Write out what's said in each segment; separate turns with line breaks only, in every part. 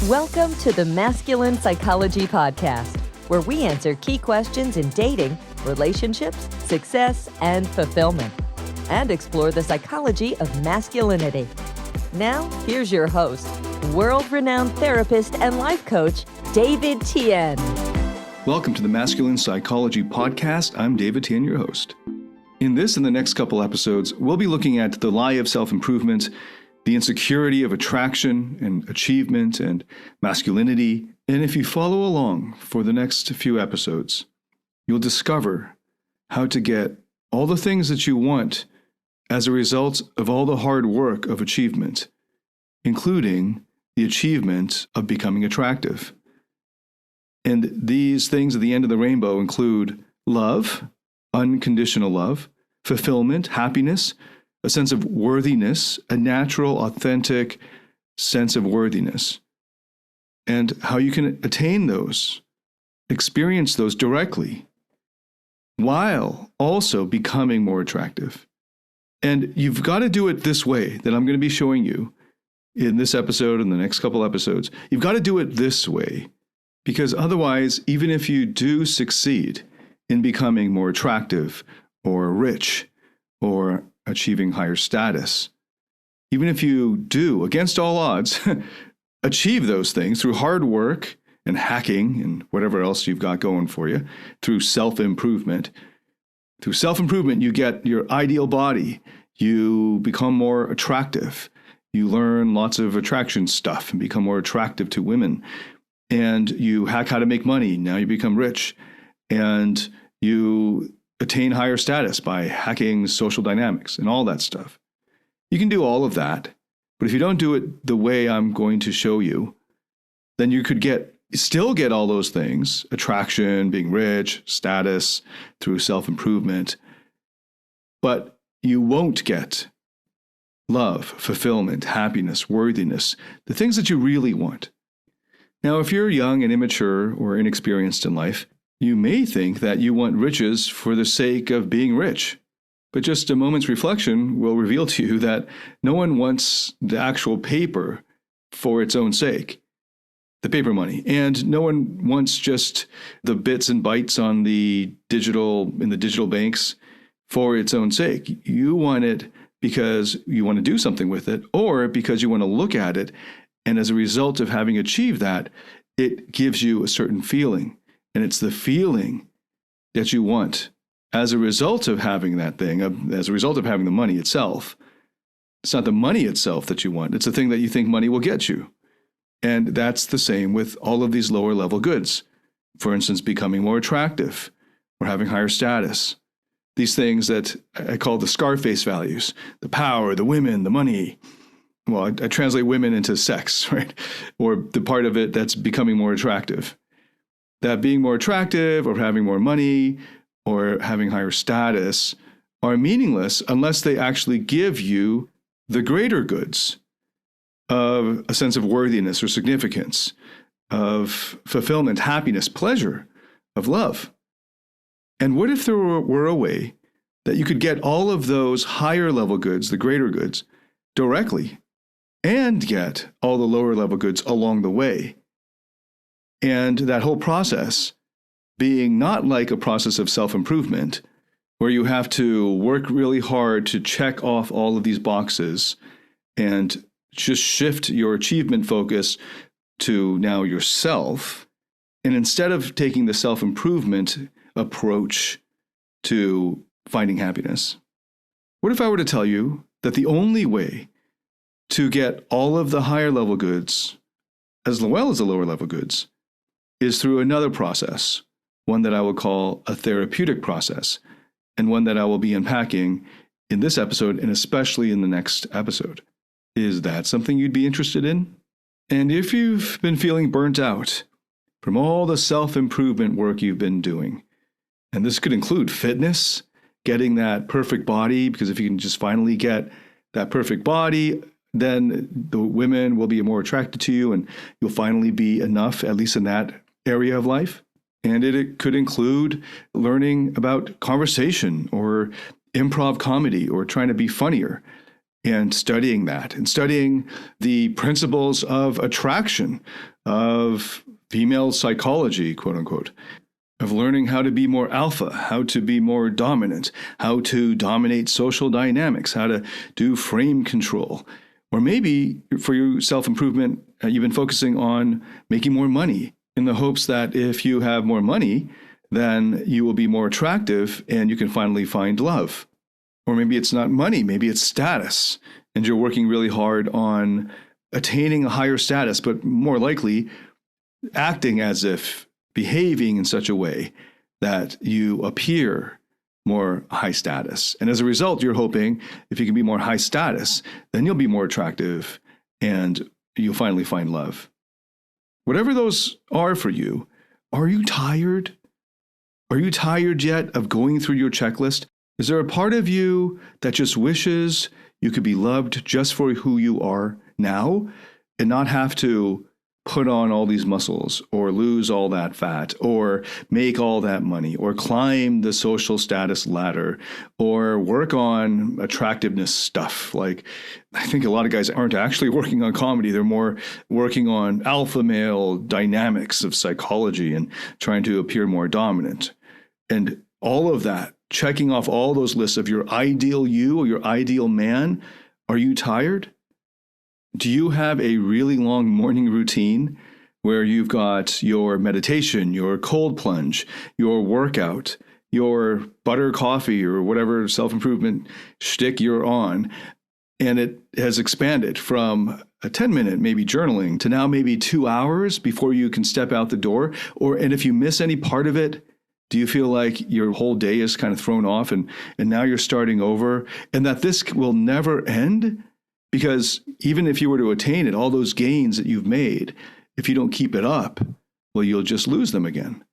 Welcome to the Masculine Psychology Podcast, where we answer key questions in dating, relationships, success, and fulfillment, and explore the psychology of masculinity. Now, here's your host, world-renowned therapist and life coach, David Tian.
Welcome to the Masculine Psychology Podcast. I'm David Tian, your host. In this and the next couple episodes, we'll be looking at the lie of self-improvement, the insecurity of attraction and achievement and masculinity. And if you follow along for the next few episodes, you'll discover how to get all the things that you want as a result of all the hard work of achievement, including the achievement of becoming attractive. And these things at the end of the rainbow include love, unconditional love, fulfillment, happiness, a sense of worthiness, a natural, authentic sense of worthiness, and how you can attain those, experience those directly, while also becoming more attractive. And you've got to do it this way that I'm going to be showing you in this episode and the next couple episodes. You've got to do it this way, because otherwise, even if you do succeed in becoming more attractive or rich or achieving higher status, even if you do, against all odds, achieve those things through hard work and hacking and whatever else you've got going for you, through self-improvement. Through self-improvement, you get your ideal body. You become more attractive. You learn lots of attraction stuff and become more attractive to women. And you hack how to make money. Now you become rich. And you attain higher status by hacking social dynamics and all that stuff. You can do all of that, but if you don't do it the way I'm going to show you, then you could still get all those things, attraction, being rich, status, through self-improvement, but you won't get love, fulfillment, happiness, worthiness, the things that you really want. Now, if you're young and immature or inexperienced in life, you may think that you want riches for the sake of being rich, but just a moment's reflection will reveal to you that no one wants the actual paper for its own sake, the paper money, and no one wants just the bits and bytes in the digital banks for its own sake. You want it because you want to do something with it, or because you want to look at it, and as a result of having achieved that, it gives you a certain feeling. And it's the feeling that you want as a result of having that thing, as a result of having the money itself. It's not the money itself that you want. It's the thing that you think money will get you. And that's the same with all of these lower level goods. For instance, becoming more attractive or having higher status. These things that I call the Scarface values, the power, the women, the money. Well, I translate women into sex, right? Or the part of it that's becoming more attractive. That being more attractive or having more money or having higher status are meaningless unless they actually give you the greater goods of a sense of worthiness or significance, of fulfillment, happiness, pleasure, of love. And what if there were a way that you could get all of those higher level goods, the greater goods, directly, and get all the lower level goods along the way? And that whole process being not like a process of self-improvement, where you have to work really hard to check off all of these boxes and just shift your achievement focus to now yourself. And instead of taking the self-improvement approach to finding happiness, what if I were to tell you that the only way to get all of the higher level goods, as well as the lower level goods, is through another process, one that I will call a therapeutic process, and one that I will be unpacking in this episode and especially in the next episode. Is that something you'd be interested in? And if you've been feeling burnt out from all the self-improvement work you've been doing, and this could include fitness, getting that perfect body, because if you can just finally get that perfect body, then the women will be more attracted to you and you'll finally be enough, at least in that area of life. And it could include learning about conversation or improv comedy or trying to be funnier. and studying that and studying the principles of attraction, of female psychology, quote unquote, of learning how to be more alpha, how to be more dominant, how to dominate social dynamics, how to do frame control. Or maybe for your self-improvement, you've been focusing on making more money in the hopes that if you have more money, then you will be more attractive and you can finally find love. Or maybe it's not money, maybe it's status, and you're working really hard on attaining a higher status, but more likely acting as if, behaving in such a way that you appear more high status. And as a result, you're hoping if you can be more high status, then you'll be more attractive and you'll finally find love. Whatever those are for you, are you tired? Are you tired yet of going through your checklist? Is there a part of you that just wishes you could be loved just for who you are now and not have to put on all these muscles or lose all that fat or make all that money or climb the social status ladder or work on attractiveness stuff? Like, I think a lot of guys aren't actually working on comedy. They're more working on alpha male dynamics of psychology and trying to appear more dominant. And all of that, checking off all those lists of your ideal you or your ideal man. Are you tired? Do you have a really long morning routine where you've got your meditation, your cold plunge, your workout, your butter coffee or whatever self-improvement shtick you're on, and it has expanded from a 10-minute maybe journaling to now maybe 2 hours before you can step out the door? And if you miss any part of it, do you feel like your whole day is kind of thrown off and now you're starting over and that this will never end? Because even if you were to attain it, all those gains that you've made, if you don't keep it up, well, you'll just lose them again.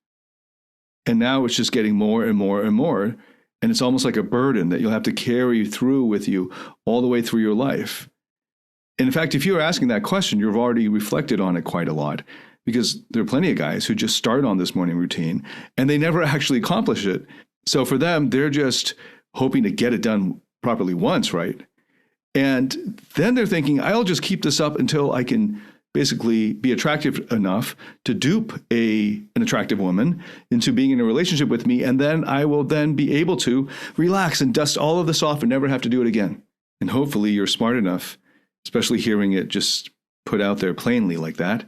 And now it's just getting more and more and more. And it's almost like a burden that you'll have to carry through with you all the way through your life. And in fact, if you're asking that question, you've already reflected on it quite a lot, because there are plenty of guys who just start on this morning routine and they never actually accomplish it. So for them, they're just hoping to get it done properly once, right? And then they're thinking, I'll just keep this up until I can basically be attractive enough to dupe an attractive woman into being in a relationship with me. And then I will then be able to relax and dust all of this off and never have to do it again. And hopefully you're smart enough, especially hearing it just put out there plainly like that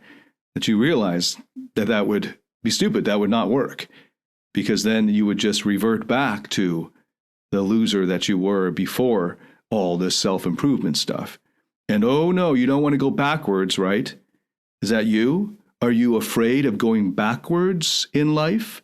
you realize that that would be stupid. That would not work, because then you would just revert back to the loser that you were before all this self-improvement stuff. And oh no, you don't want to go backwards, right? Is that you? Are you afraid of going backwards in life?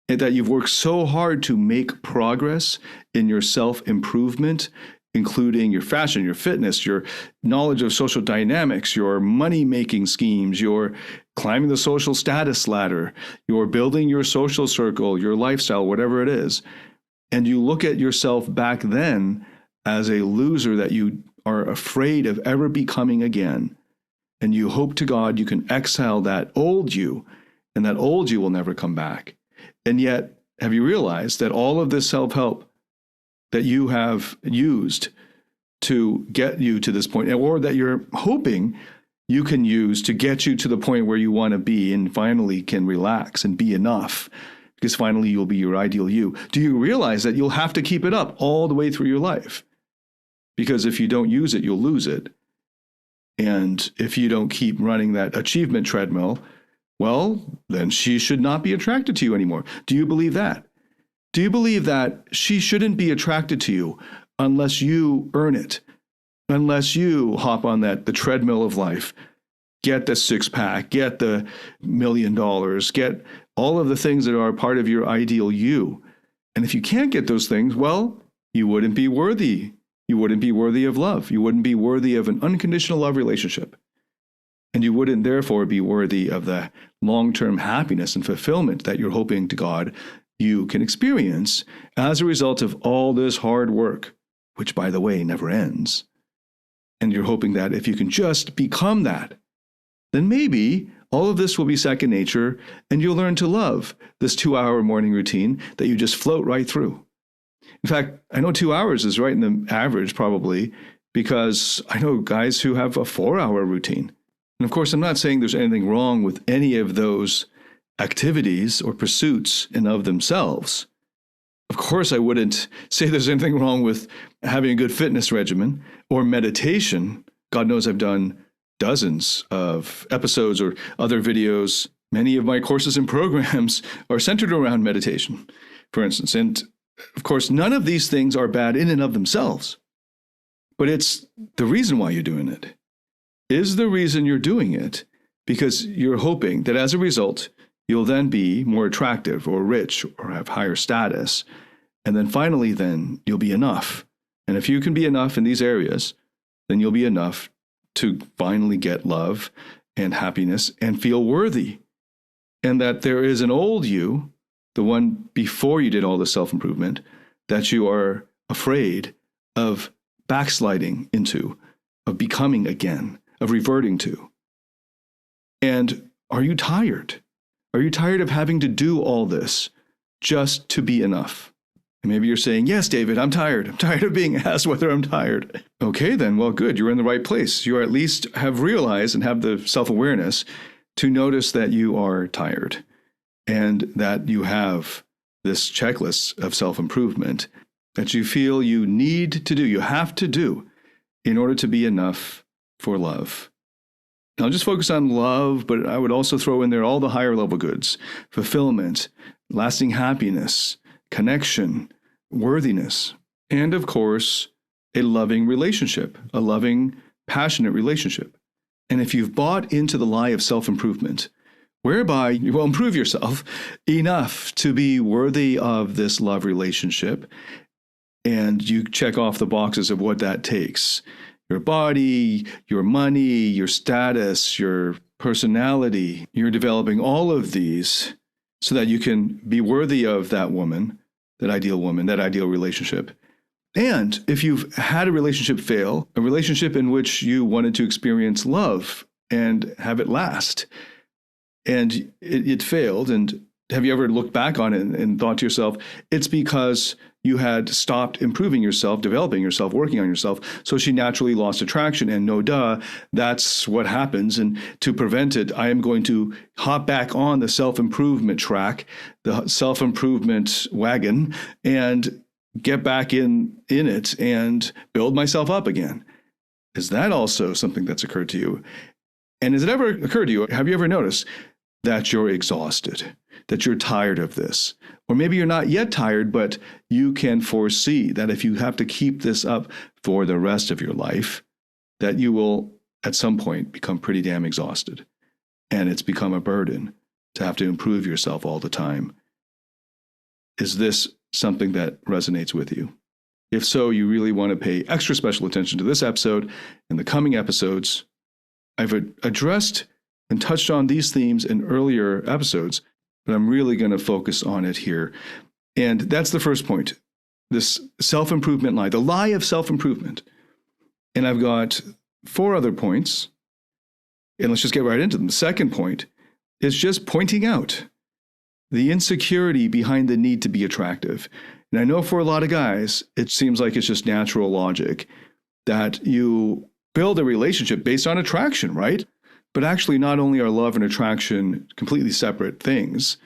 And that you've worked so hard to make progress in your self-improvement, including your fashion, your fitness, your knowledge of social dynamics, your money-making schemes, your climbing the social status ladder, your building your social circle, your lifestyle, whatever it is. And you look at yourself back then as a loser that you are afraid of ever becoming again. And you hope to God you can exhale that old you, and that old you will never come back. And yet, have you realized that all of this self-help that you have used to get you to this point, or that you're hoping you can use to get you to the point where you want to be and finally can relax and be enough, because finally you'll be your ideal you. Do you realize that you'll have to keep it up all the way through your life? Because if you don't use it, you'll lose it. And if you don't keep running that achievement treadmill, well, then she should not be attracted to you anymore. Do you believe that? Do you believe that she shouldn't be attracted to you unless you earn it, unless you hop on the treadmill of life, get the six-pack, get the $1 million, get all of the things that are part of your ideal you? And if you can't get those things, well, you wouldn't be worthy. You wouldn't be worthy of love. You wouldn't be worthy of an unconditional love relationship. And you wouldn't therefore be worthy of the long-term happiness and fulfillment that you're hoping to God you can experience as a result of all this hard work, which, by the way, never ends. And you're hoping that if you can just become that, then maybe all of this will be second nature and you'll learn to love this 2-hour morning routine that you just float right through. In fact, I know 2 hours is right in the average probably, because I know guys who have a 4-hour routine. And of course, I'm not saying there's anything wrong with any of those activities or pursuits in of themselves. Of course, I wouldn't say there's anything wrong with having a good fitness regimen or meditation. God knows I've done dozens of episodes or other videos. Many of my courses and programs are centered around meditation, for instance. And of course, none of these things are bad in and of themselves. But it's the reason why you're doing it. Is the reason you're doing it because you're hoping that as a result, you'll then be more attractive or rich or have higher status. And then finally, then you'll be enough. And if you can be enough in these areas, then you'll be enough to finally get love and happiness and feel worthy. And that there is an old you, the one before you did all the self-improvement, that you are afraid of backsliding into, of becoming again, of reverting to. And are you tired? Are you tired of having to do all this just to be enough? And maybe you're saying, yes, David, I'm tired. I'm tired of being asked whether I'm tired. Okay, then, well, good. You're in the right place. You at least have realized and have the self-awareness to notice that you are tired and that you have this checklist of self-improvement that you feel you need to do, you have to do in order to be enough for love. Now, I'll just focus on love, but I would also throw in there all the higher level goods: fulfillment, lasting happiness, connection, worthiness, and of course, a loving relationship, a loving, passionate relationship. And if you've bought into the lie of self-improvement, whereby you will improve yourself enough to be worthy of this love relationship, and you check off the boxes of what that takes: your body, your money, your status, your personality. You're developing all of these so that you can be worthy of that woman, that ideal relationship. And if you've had a relationship fail, a relationship in which you wanted to experience love and have it last, and it failed, and have you ever looked back on it and thought to yourself, it's because you had stopped improving yourself, developing yourself, working on yourself, so she naturally lost attraction, and no duh, that's what happens. And to prevent it, I am going to hop back on the self-improvement track, the self-improvement wagon, and get back in it and build myself up again. Is that also something that's occurred to you? And has it ever occurred to you, have you ever noticed that you're exhausted, that you're tired of this? Or maybe you're not yet tired, but you can foresee that if you have to keep this up for the rest of your life, that you will at some point become pretty damn exhausted. And it's become a burden to have to improve yourself all the time. Is this something that resonates with you? If so, you really want to pay extra special attention to this episode and the coming episodes. I've addressed and touched on these themes in earlier episodes, but I'm really going to focus on it here. And that's the first point, this self-improvement lie, the lie of self-improvement. And I've got 4 other points, and let's just get right into them. The second point is just pointing out the insecurity behind the need to be attractive. And I know for a lot of guys, it seems like it's just natural logic that you build a relationship based on attraction, right? But actually, not only are love and attraction completely separate things,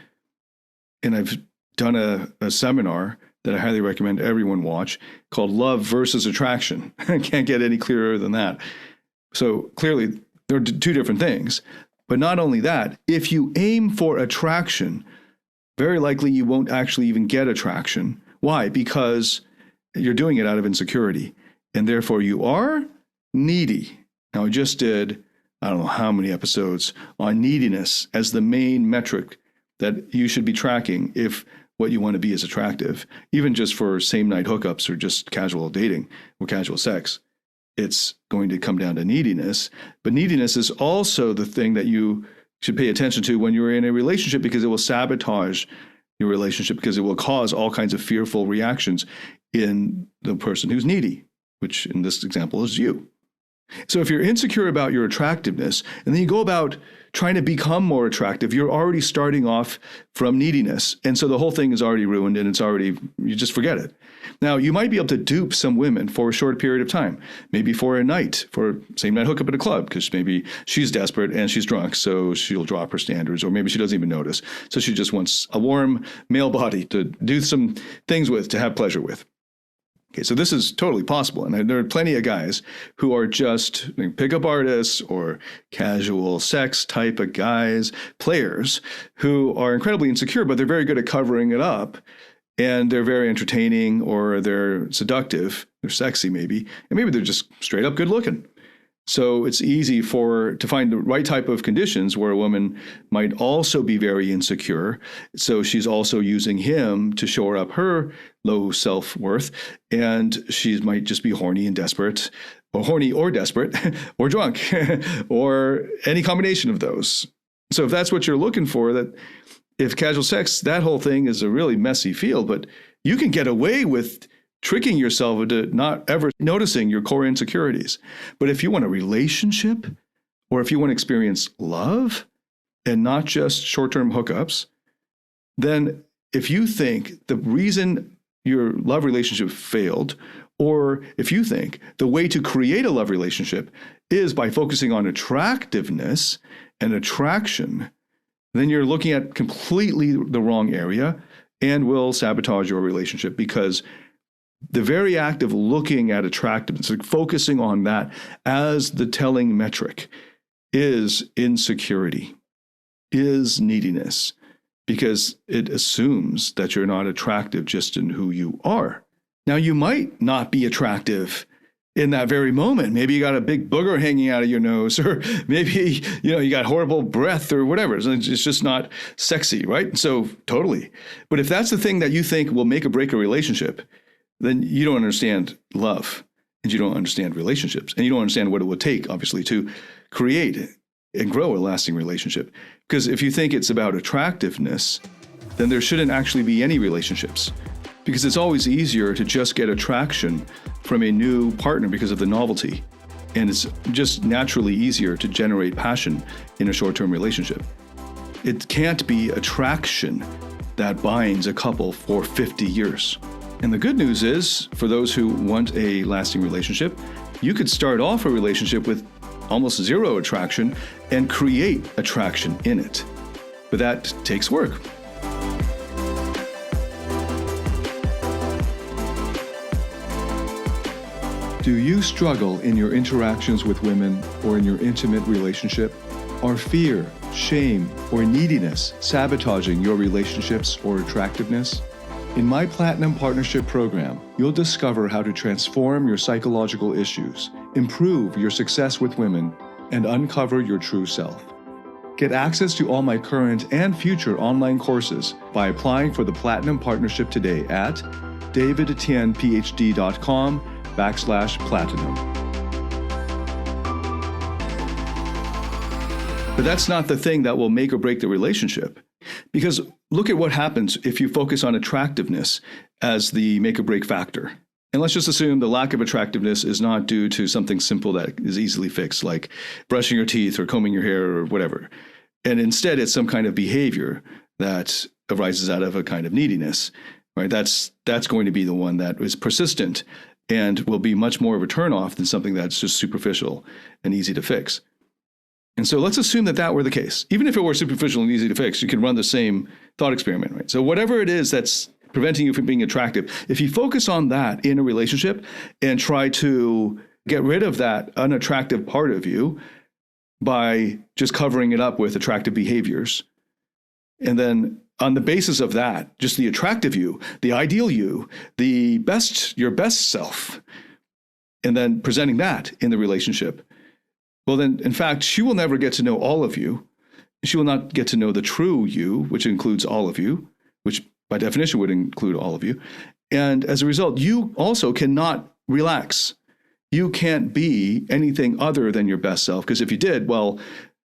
and I've done a seminar that I highly recommend everyone watch called Love versus Attraction. I can't get any clearer than that. So clearly, they're 2 different things. But not only that, if you aim for attraction, very likely you won't actually even get attraction. Why? Because you're doing it out of insecurity, and therefore you are needy. Now, I just did, I don't know how many episodes on neediness as the main metric that you should be tracking if what you want to be is attractive, even just for same-night hookups or just casual dating or casual sex. It's going to come down to neediness. But neediness is also the thing that you should pay attention to when you're in a relationship, because it will sabotage your relationship, because it will cause all kinds of fearful reactions in the person who's needy, which in this example is you. So if you're insecure about your attractiveness, and then you go about trying to become more attractive, you're already starting off from neediness. And so the whole thing is already ruined, and you just forget it. Now, you might be able to dupe some women for a short period of time, maybe for a night, for same night hookup at a club, because maybe she's desperate and she's drunk, so she'll drop her standards, or maybe she doesn't even notice. So she just wants a warm male body to do some things with, to have pleasure with. Okay, so this is totally possible. And there are plenty of guys who are just pickup artists or casual sex type of guys, players, who are incredibly insecure, but they're very good at covering it up. And they're very entertaining, or they're seductive, they're sexy maybe, and maybe they're just straight up good looking. So it's easy to find the right type of conditions where a woman might also be very insecure. So she's also using him to shore up her low self-worth, and she might just be horny and desperate, or horny or desperate, or drunk, or any combination of those. So if that's what you're looking for, if casual sex, that whole thing is a really messy field, but you can get away with tricking yourself into not ever noticing your core insecurities. But if you want a relationship, or if you want to experience love and not just short-term hookups, then if you think the reason your love relationship failed, or if you think the way to create a love relationship is by focusing on attractiveness and attraction, then you're looking at completely the wrong area and will sabotage your relationship, because the very act of looking at attractiveness, like focusing on that as the telling metric, is insecurity, is neediness, because it assumes that you're not attractive just in who you are. Now, you might not be attractive in that very moment. Maybe you got a big booger hanging out of your nose, or maybe, you got horrible breath or whatever. It's just not sexy, right? So totally. But if that's the thing that you think will make or break a relationship, then you don't understand love, and you don't understand relationships, and you don't understand what it would take, obviously, to create and grow a lasting relationship. Because if you think it's about attractiveness, then there shouldn't actually be any relationships, because it's always easier to just get attraction from a new partner because of the novelty. And it's just naturally easier to generate passion in a short-term relationship. It can't be attraction that binds a couple for 50 years. And the good news is, for those who want a lasting relationship, you could start off a relationship with almost zero attraction and create attraction in it. But that takes work. Do you struggle in your interactions with women or in your intimate relationship? Are fear, shame, or neediness sabotaging your relationships or attractiveness? In my Platinum Partnership Program, you'll discover how to transform your psychological issues, improve your success with women, and uncover your true self. Get access to all my current and future online courses by applying for the Platinum Partnership today at davidtianphd.com/platinum. But that's not the thing that will make or break the relationship. Because look at what happens if you focus on attractiveness as the make or break factor. And let's just assume the lack of attractiveness is not due to something simple that is easily fixed, like brushing your teeth or combing your hair or whatever. And instead, it's some kind of behavior that arises out of a kind of neediness, right? That's going to be the one that is persistent and will be much more of a turnoff than something that's just superficial and easy to fix. And so let's assume that were the case. Even if it were superficial and easy to fix, you can run the same thought experiment, right? So whatever it is that's preventing you from being attractive, if you focus on that in a relationship and try to get rid of that unattractive part of you by just covering it up with attractive behaviors, and then on the basis of that, just the attractive you, the ideal you, your best self, and then presenting that in the relationship, well, then, in fact, she will never get to know all of you. She will not get to know the true you, which includes all of you, which by definition would include all of you. And as a result, you also cannot relax. You can't be anything other than your best self, because if you did, well,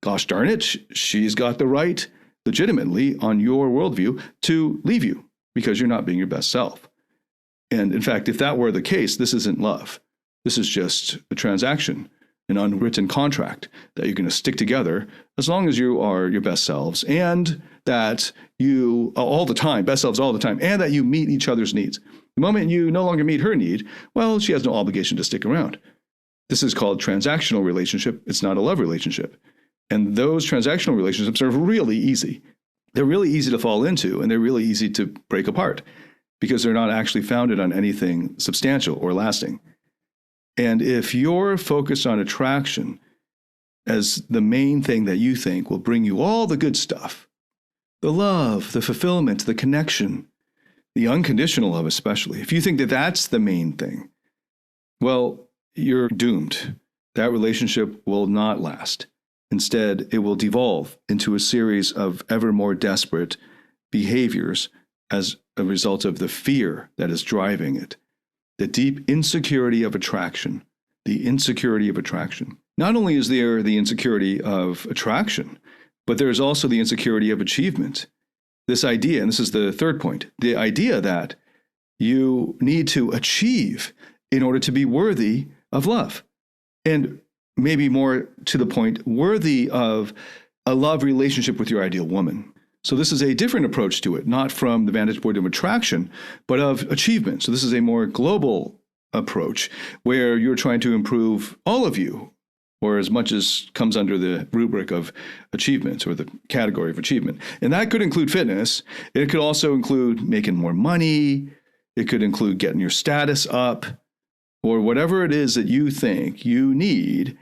gosh darn it, she's got the right, legitimately, on your worldview, to leave you because you're not being your best self. And in fact, if that were the case, this isn't love. This is just a transaction. an unwritten contract that you're going to stick together as long as you are your best selves, and that you all the time, best selves all the time, and that you meet each other's needs. The moment you no longer meet her need, well, she has no obligation to stick around. This is called transactional relationship. It's not a love relationship. And those transactional relationships are really easy. They're really easy to fall into, and they're really easy to break apart because they're not actually founded on anything substantial or lasting. And if you're focused on attraction as the main thing that you think will bring you all the good stuff, the love, the fulfillment, the connection, the unconditional love especially, if you think that that's the main thing, well, you're doomed. That relationship will not last. Instead, it will devolve into a series of ever more desperate behaviors as a result of the fear that is driving it. The deep insecurity of attraction. The insecurity of attraction. Not only is there the insecurity of attraction, but there is also the insecurity of achievement. This idea, and this is the third point, the idea that you need to achieve in order to be worthy of love. And maybe more to the point, worthy of a love relationship with your ideal woman. So this is a different approach to it, not from the vantage point of attraction, but of achievement. So this is a more global approach where you're trying to improve all of you, or as much as comes under the rubric of achievements or the category of achievement. And that could include fitness. It could also include making more money. It could include getting your status up, or whatever it is that you think you need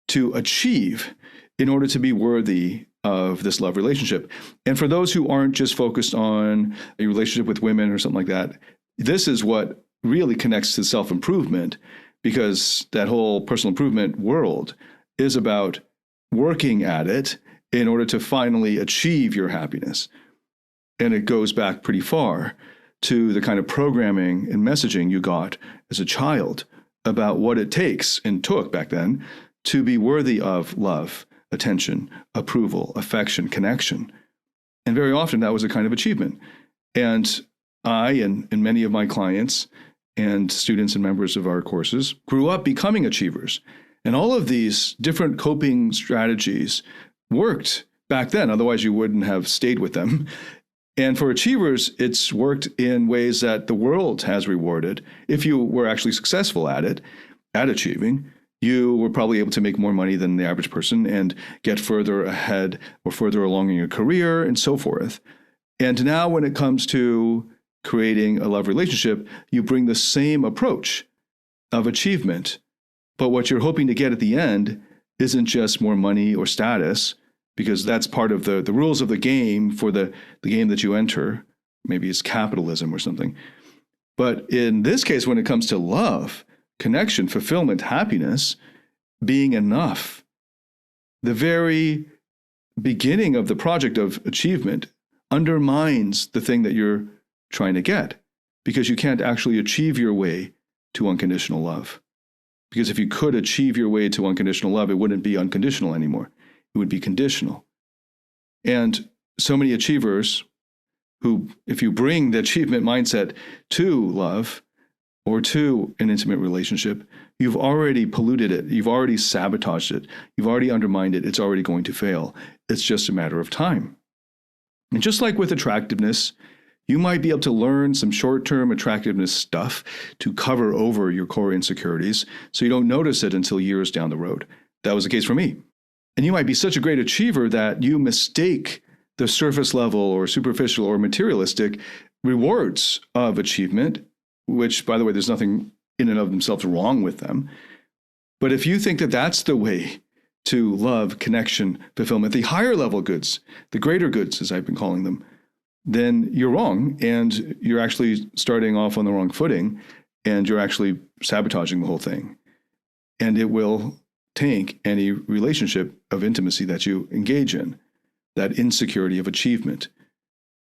to achieve in order to be worthy of this love relationship. And for those who aren't just focused on a relationship with women or something like that, this is what really connects to self-improvement, because that whole personal improvement world is about working at it in order to finally achieve your happiness. And it goes back pretty far to the kind of programming and messaging you got as a child about what it takes and took back then to be worthy of love, attention, approval, affection, connection. And very often that was a kind of achievement. And I and many of my clients and students and members of our courses grew up becoming achievers. And all of these different coping strategies worked back then, otherwise you wouldn't have stayed with them. And for achievers, it's worked in ways that the world has rewarded. If you were actually successful at it, at achieving, you were probably able to make more money than the average person and get further ahead or further along in your career and so forth. And now when it comes to creating a love relationship, you bring the same approach of achievement. But what you're hoping to get at the end isn't just more money or status, because that's part of the rules of the game for the game that you enter. Maybe it's capitalism or something. But in this case, when it comes to love, connection, fulfillment, happiness, being enough, the very beginning of the project of achievement undermines the thing that you're trying to get, because you can't actually achieve your way to unconditional love. Because if you could achieve your way to unconditional love, it wouldn't be unconditional anymore. It would be conditional. And so many achievers who, if you bring the achievement mindset to love or to an intimate relationship, you've already polluted it. You've already sabotaged it. You've already undermined it. It's already going to fail. It's just a matter of time. And just like with attractiveness, you might be able to learn some short-term attractiveness stuff to cover over your core insecurities so you don't notice it until years down the road. That was the case for me. And you might be such a great achiever that you mistake the surface level or superficial or materialistic rewards of achievement, which, by the way, there's nothing in and of themselves wrong with them. But if you think that that's the way to love, connection, fulfillment, the higher level goods, the greater goods, as I've been calling them, then you're wrong, and you're actually starting off on the wrong footing, and you're actually sabotaging the whole thing. And it will tank any relationship of intimacy that you engage in, that insecurity of achievement.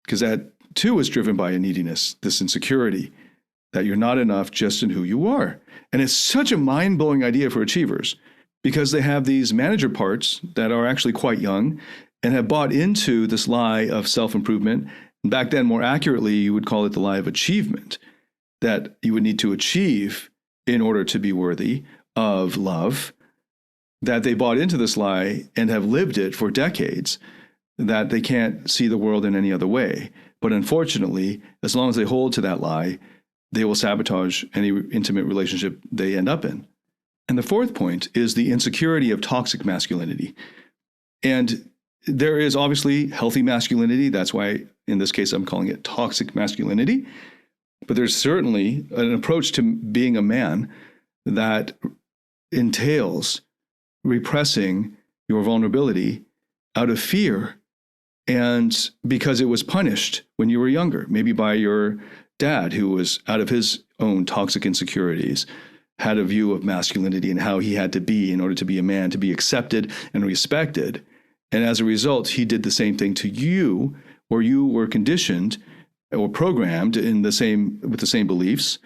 Because that, too, is driven by a neediness, this insecurity that you're not enough just in who you are. And it's such a mind-blowing idea for achievers, because they have these manager parts that are actually quite young and have bought into this lie of self-improvement. And back then, more accurately, you would call it the lie of achievement, that you would need to achieve in order to be worthy of love. that they bought into this lie and have lived it for decades, that they can't see the world in any other way. But unfortunately, as long as they hold to that lie, they will sabotage any intimate relationship they end up in. And the fourth point is the insecurity of toxic masculinity. And there is obviously healthy masculinity. That's why, in this case, I'm calling it toxic masculinity. But there's certainly an approach to being a man that entails repressing your vulnerability out of fear, and because it was punished when you were younger, maybe by your dad, who was out of his own toxic insecurities, had a view of masculinity and how he had to be in order to be a man, to be accepted and respected. And as a result, he did the same thing to you, or you were conditioned or programmed with the same beliefs,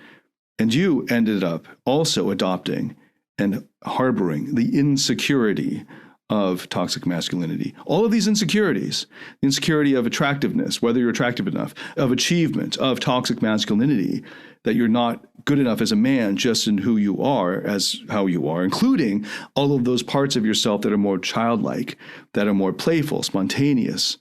and you ended up also adopting and harboring the insecurity of toxic masculinity. All of these insecurities, the insecurity of attractiveness, whether you're attractive enough, of achievement, of toxic masculinity, that you're not good enough as a man just in who you are, as how you are, including all of those parts of yourself that are more childlike, that are more playful, spontaneous,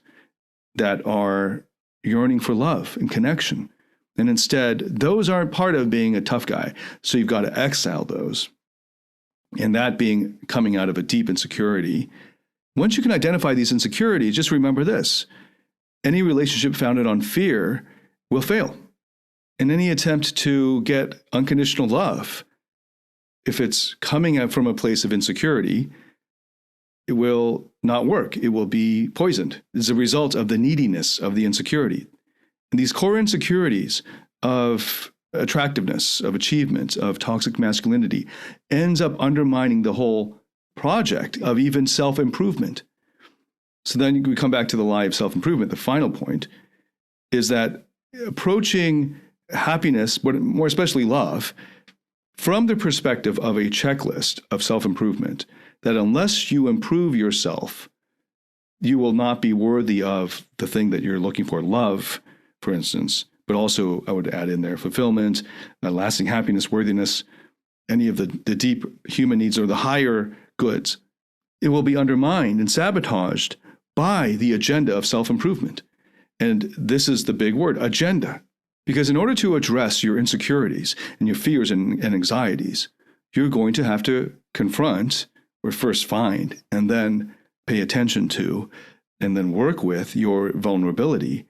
that are yearning for love and connection. And instead, those aren't part of being a tough guy. So you've got to exile those. And that being coming out of a deep insecurity. Once you can identify these insecurities, just remember this: any relationship founded on fear will fail. And any attempt to get unconditional love, if it's coming out from a place of insecurity, it will not work. It will be poisoned. It's a result of the neediness of the insecurity. And these core insecurities of attractiveness, of achievement, of toxic masculinity ends up undermining the whole project of even self-improvement. So then we come back to the lie of self-improvement. The final point is that approaching happiness, but more especially love, from the perspective of a checklist of self-improvement, that unless you improve yourself, you will not be worthy of the thing that you're looking for, love, for instance, but also I would add in there fulfillment, lasting happiness, worthiness, any of the deep human needs or the higher goods. It will be undermined and sabotaged by the agenda of self-improvement. And this is the big word, agenda. Because in order to address your insecurities and your fears and anxieties, you're going to have to confront, or first find, and then pay attention to, and then work with your vulnerability,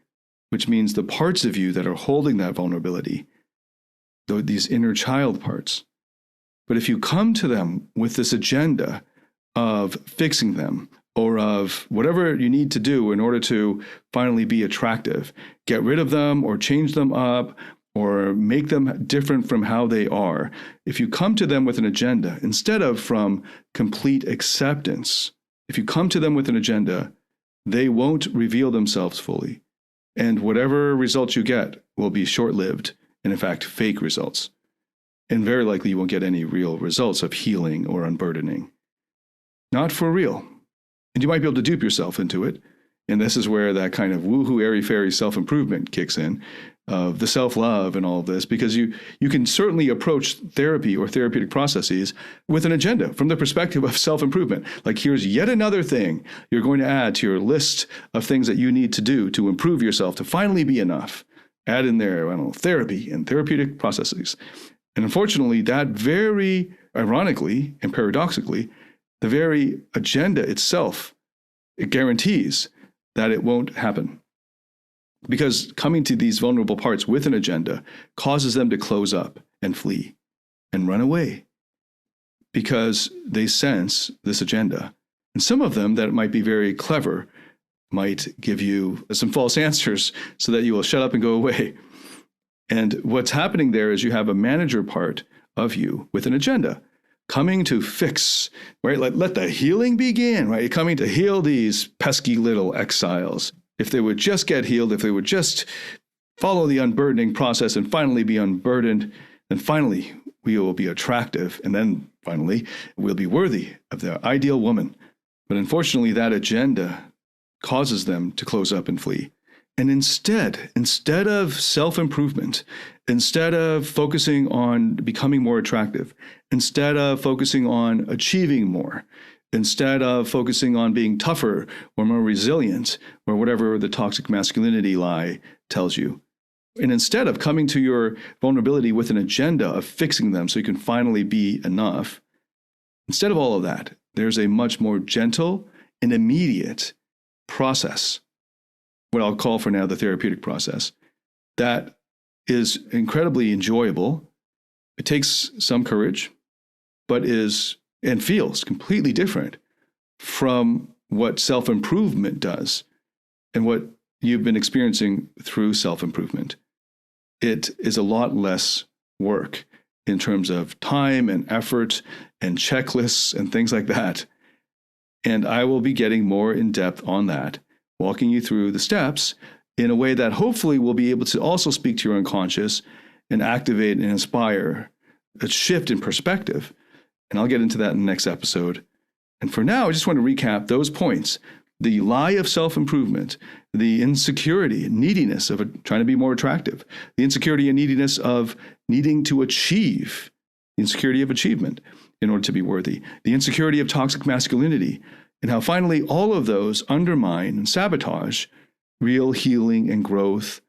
which means the parts of you that are holding that vulnerability, these inner child parts. But if you come to them with this agenda of fixing them, or of whatever you need to do in order to finally be attractive, get rid of them or change them up or make them different from how they are. If you come to them with an agenda, instead of from complete acceptance, if you come to them with an agenda, they won't reveal themselves fully. And whatever results you get will be short-lived and, in fact, fake results. And very likely you won't get any real results of healing or unburdening. Not for real. And you might be able to dupe yourself into it. And this is where that kind of woohoo, airy-fairy self-improvement kicks in, of the self-love and all of this, because you can certainly approach therapy or therapeutic processes with an agenda from the perspective of self-improvement. Like, here's yet another thing you're going to add to your list of things that you need to do to improve yourself, to finally be enough. Add in there, therapy and therapeutic processes. And unfortunately, that very ironically and paradoxically, the very agenda itself, it guarantees that it won't happen. Because coming to these vulnerable parts with an agenda causes them to close up and flee and run away, because they sense this agenda. And some of them that might be very clever might give you some false answers so that you will shut up and go away. And what's happening there is you have a manager part of you with an agenda, coming to fix, right? Let the healing begin, right? Coming to heal these pesky little exiles. If they would just get healed, if they would just follow the unburdening process and finally be unburdened, then finally we will be attractive. And then finally we'll be worthy of the ideal woman. But unfortunately, that agenda causes them to close up and flee. And instead of self-improvement, instead of focusing on becoming more attractive, instead of focusing on achieving more, instead of focusing on being tougher or more resilient or whatever the toxic masculinity lie tells you. And instead of coming to your vulnerability with an agenda of fixing them so you can finally be enough, instead of all of that, there's a much more gentle and immediate process, what I'll call for now the therapeutic process, that is incredibly enjoyable. It takes some courage, but is and feels completely different from what self-improvement does and what you've been experiencing through self-improvement. It is a lot less work in terms of time and effort and checklists and things like that. And I will be getting more in depth on that, walking you through the steps in a way that hopefully will be able to also speak to your unconscious and activate and inspire a shift in perspective. And I'll get into that in the next episode. And for now, I just want to recap those points. The lie of self-improvement, the insecurity, neediness of trying to be more attractive, the insecurity and neediness of needing to achieve, the insecurity of achievement in order to be worthy, the insecurity of toxic masculinity, and how finally all of those undermine and sabotage real healing and growth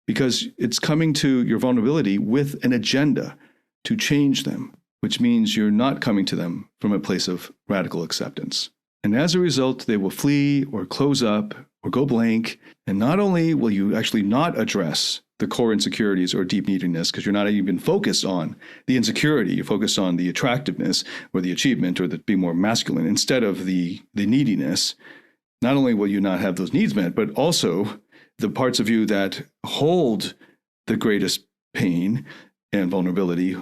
because it's coming to your vulnerability with an agenda to change them, which means you're not coming to them from a place of radical acceptance. And as a result, they will flee or close up or go blank. And not only will you actually not address the core insecurities or deep neediness because you're not even focused on the insecurity, you focus on the attractiveness or the achievement or the being more masculine instead of the neediness. Not only will you not have those needs met, but also the parts of you that hold the greatest pain and vulnerability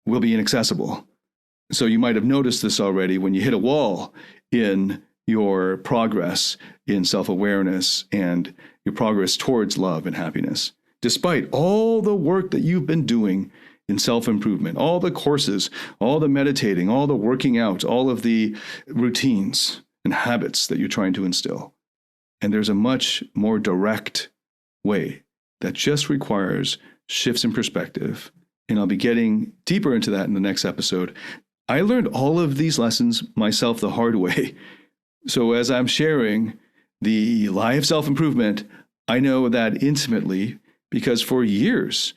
will be inaccessible. So you might have noticed this already when you hit a wall in your progress in self-awareness and your progress towards love and happiness. Despite all the work that you've been doing in self-improvement, all the courses, all the meditating, all the working out, all of the routines and habits that you're trying to instill. And there's a much more direct way that just requires shifts in perspective. And I'll be getting deeper into that in the next episode. I learned all of these lessons myself the hard way. So as I'm sharing the lie of self-improvement, I know that intimately because for years,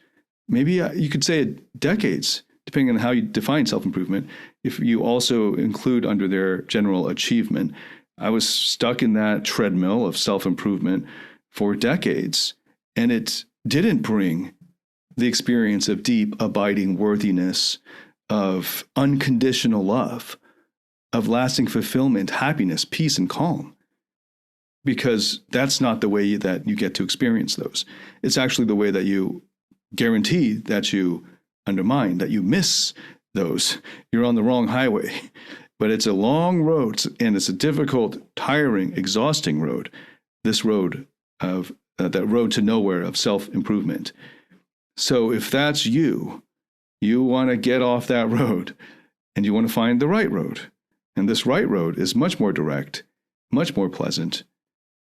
maybe you could say decades, depending on how you define self-improvement, if you also include under their general achievement, I was stuck in that treadmill of self-improvement for decades, and it didn't bring the experience of deep, abiding worthiness, of unconditional love, of lasting fulfillment, happiness, peace, and calm. Because that's not the way that you get to experience those. It's actually the way that you guarantee that you undermine, that you miss those. You're on the wrong highway. But it's a long road, and it's a difficult, tiring, exhausting road. This road of that road to nowhere of self-improvement. So if that's you want to get off that road and you want to find the right road. And this right road is much more direct, much more pleasant,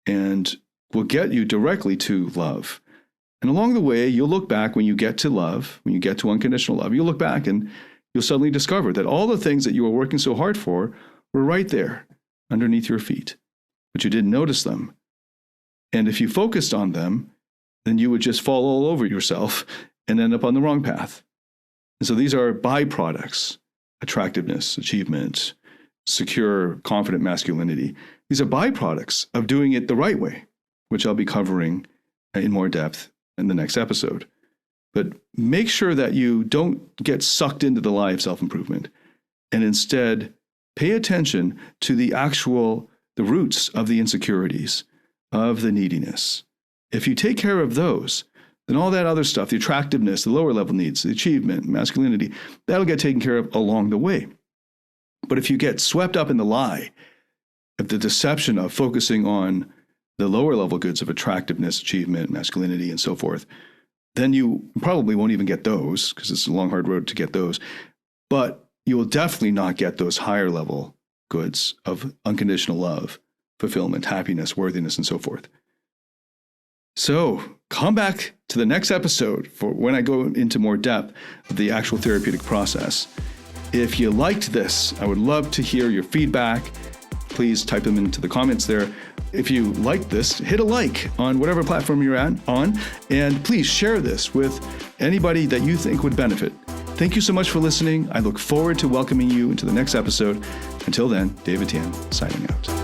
and will get you directly to love. And along the way, you'll look back when you get to love, when you get to unconditional love, you'll look back and you'll suddenly discover that all the things that you were working so hard for were right there underneath your feet, but you didn't notice them. And if you focused on them, then you would just fall all over yourself and end up on the wrong path. And so these are byproducts: attractiveness, achievement, secure, confident masculinity. These are byproducts of doing it the right way, which I'll be covering in more depth in the next episode. But make sure that you don't get sucked into the lie of self-improvement and instead pay attention to the roots of the insecurities, of the neediness. If you take care of those, then all that other stuff, the attractiveness, the lower level needs, the achievement, masculinity, that'll get taken care of along the way. But if you get swept up in the lie of the deception of focusing on the lower level goods of attractiveness, achievement, masculinity, and so forth, then you probably won't even get those because it's a long, hard road to get those. But you will definitely not get those higher level goods of unconditional love, fulfillment, happiness, worthiness, and so forth. So come back to the next episode for when I go into more depth of the actual therapeutic process. If you liked this, I would love to hear your feedback please type them into the comments there. If you like this, hit a like on whatever platform you're on, and please share this with anybody that you think would benefit. Thank you so much for listening. I look forward to welcoming you into the next episode. Until then, David Tian, signing out.